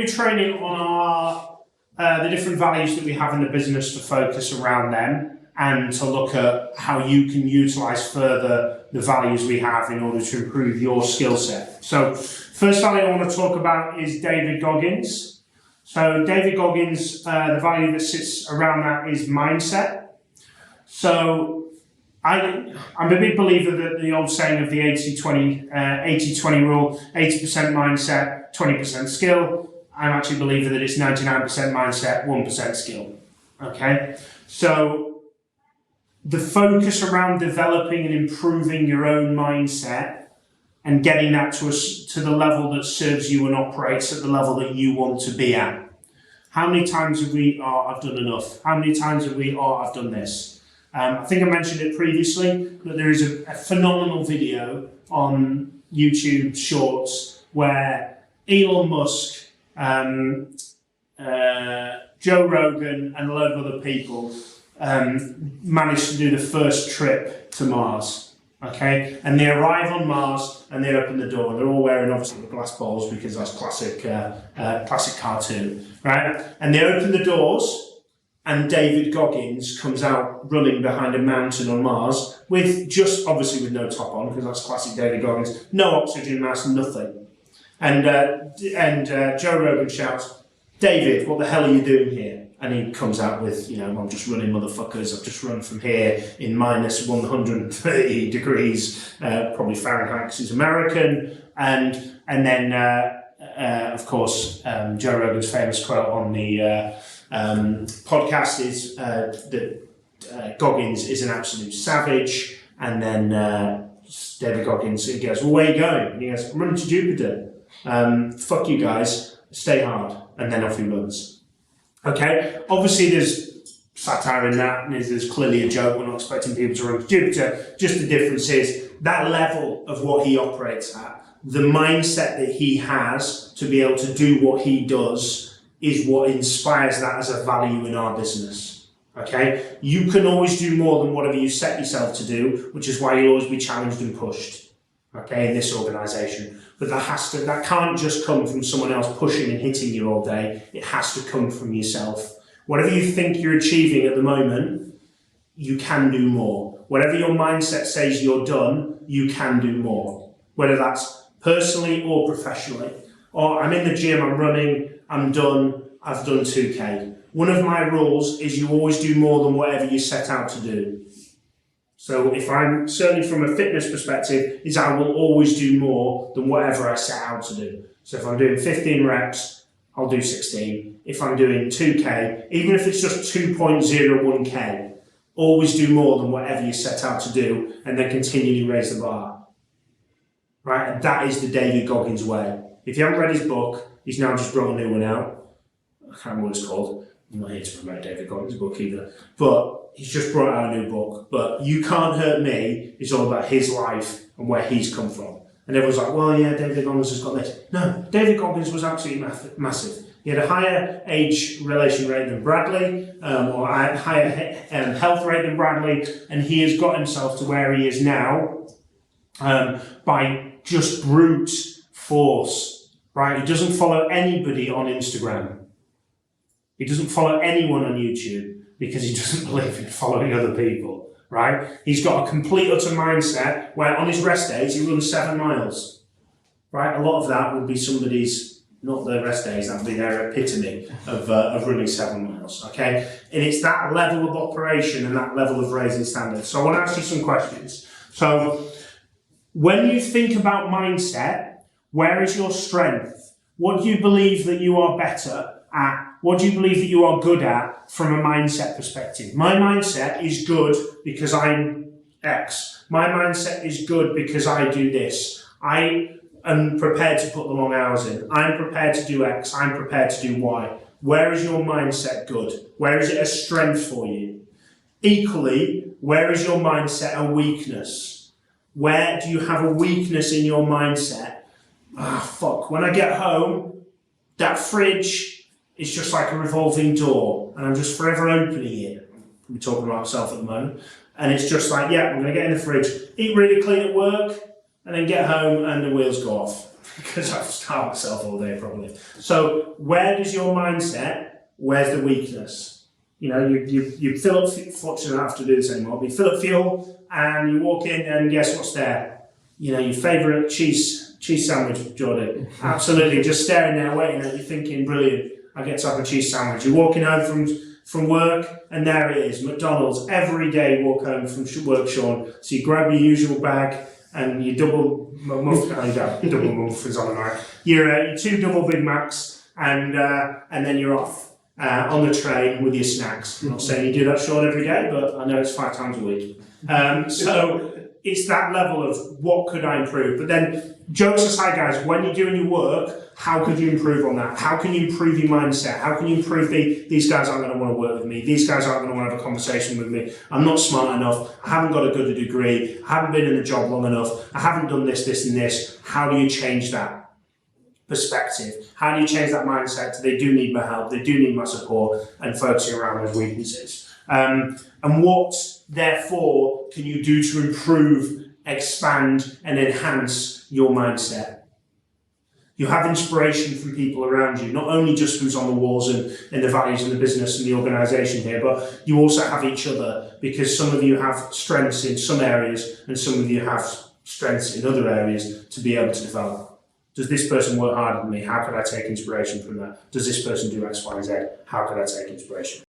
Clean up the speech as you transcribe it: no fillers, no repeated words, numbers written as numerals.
Training on our the different values that we have in the business to focus around them and to look at how you can utilise further the values we have in order to improve your skill set. So first value I want to talk about is David Goggins. So David Goggins, the value that sits around that is mindset. So I'm a big believer that the old saying of the 80-20 rule, 80% mindset, 20% skill. I'm actually a believer that it's 99% mindset, 1% skill. Okay? So the focus around developing and improving your own mindset and getting that to the level that serves you and operates at the level that you want to be at. How many times have we, I've done enough? How many times have we, I've done this? I think I mentioned it previously, but there is a phenomenal video on YouTube Shorts where Elon Musk, Joe Rogan and a load of other people managed to do the first trip to Mars. Okay, and they arrive on Mars and they open the door. They're all wearing obviously the glass balls because that's classic cartoon, right? And they open the doors. And David Goggins comes out running behind a mountain on Mars with obviously with no top on, because that's classic David Goggins, no oxygen mask, nothing. And Joe Rogan shouts, "David, what the hell are you doing here?" And he comes out with, "I'm just running, motherfuckers. I've just run from here in minus 130 degrees, probably Fahrenheit because he's American." And then, of course, Joe Rogan's famous quote on the podcast is that Goggins is an absolute savage, and then David Goggins goes, "Well, where are you going?" And he goes, "I'm running to Jupiter. Fuck you guys, stay hard," and then off he runs. Okay, obviously there's satire in that, and there's clearly a joke. We're not expecting people to run to Jupiter. Just the difference is that level of what he operates at, the mindset that he has to be able to do what he does, is what inspires that as a value in our business. Okay? You can always do more than whatever you set yourself to do, which is why you'll always be challenged and pushed. Okay, in this organisation. But that can't just come from someone else pushing and hitting you all day. It has to come from yourself. Whatever you think you're achieving at the moment, you can do more. Whatever your mindset says you're done, you can do more. Whether that's personally or professionally. Or I'm in the gym, I'm running, I'm done, I've done 2K. One of my rules is you always do more than whatever you set out to do. So if I'm, certainly from a fitness perspective, is I will always do more than whatever I set out to do. So if I'm doing 15 reps, I'll do 16. If I'm doing 2K, even if it's just 2.01K, always do more than whatever you set out to do, and then continually raise the bar. Right? And that is the David Goggins way. If you haven't read his book, he's now just brought a new one out. I can't remember what it's called. I'm not here to promote David Goggins' book either. But he's just brought out a new book. But You Can't Hurt Me is all about his life and where he's come from. And everyone's like, well, yeah, David Goggins has got this. No, David Goggins was absolutely massive. He had a higher age relation rate than Bradley, or a higher health rate than Bradley, and he has got himself to where he is now by just brute force. Right? He doesn't follow anybody on Instagram. He doesn't follow anyone on YouTube because he doesn't believe in following other people. Right? He's got a complete utter mindset where on his rest days he runs 7 miles. Right? A lot of that would be somebody's, not their rest days, that would be their epitome of running 7 miles. Okay? And it's that level of operation and that level of raising standards. So I want to ask you some questions. So when you think about mindset, where is your strength? What do you believe that you are better at? What do you believe that you are good at from a mindset perspective? My mindset is good because I'm X. My mindset is good because I do this. I am prepared to put the long hours in. I'm prepared to do X. I'm prepared to do Y. Where is your mindset good? Where is it a strength for you? Equally, where is your mindset a weakness? Where do you have a weakness in your mindset? Fuck, when I get home, that fridge is just like a revolving door, and I'm just forever opening it. I'm talking about myself at the moment. And it's just like, yeah, I'm going to get in the fridge, eat really clean at work, and then get home and the wheels go off. because I've starved myself all day probably. So where does your mindset, where's the weakness? You know, you fill up, fortunately I don't have to do this anymore, but you fill up fuel and you walk in and guess what's there? You know, your favourite cheese sandwich, Jordan. Absolutely, just staring there waiting at you thinking, brilliant, I get to have a cheese sandwich. You're walking home from work and there it is, McDonald's. Every day you walk home from work, Sean. So you grab your usual bag and your double muffins on the night. Your 2 double Big Macs and then you're off. On the train with your snacks. I'm not saying you do that, Sean, every day, but I know it's 5 times a week. So it's that level of what could I improve? But then, jokes aside, guys, when you're doing your work, how could you improve on that? How can you improve your mindset? How can you improve these guys aren't going to want to work with me? These guys aren't going to want to have a conversation with me. I'm not smart enough. I haven't got a good degree. I haven't been in the job long enough. I haven't done this, this, and this. How do you change that perspective? How do you change that mindset to they do need my help, they do need my support, and focusing around those weaknesses? And what, therefore, can you do to improve, expand, and enhance your mindset? You have inspiration from people around you, not only just who's on the walls and the values and the business and the organisation here, but you also have each other, because some of you have strengths in some areas and some of you have strengths in other areas to be able to develop. Does this person work harder than me? How could I take inspiration from that? Does this person do X, Y, and Z? How could I take inspiration?